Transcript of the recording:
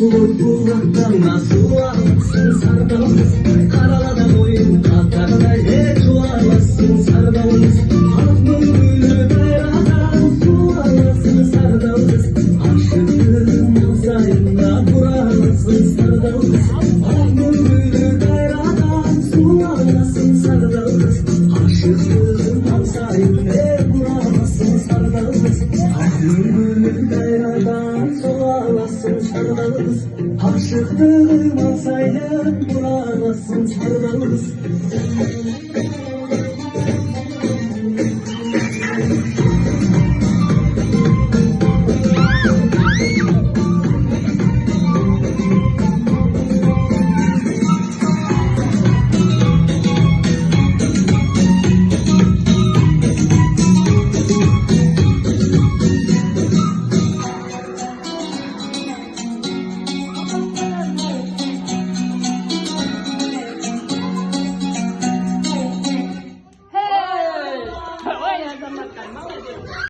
Bulmaktan nasıl alırsın sardalımız, karalada boyun katarda hiç varlasın sardalımız. Halkın gülü bayradan su alırsın sardalımız, aşıkın sayında buralısın sardalımız. Halkın gülü bayradan su alırsın sardalımız, aşıkın sayında buralısın sardalımız. Halkın gülü bayradan su alırsın sardalımız, aşıktım alsaydın bulamazsın sardalımız.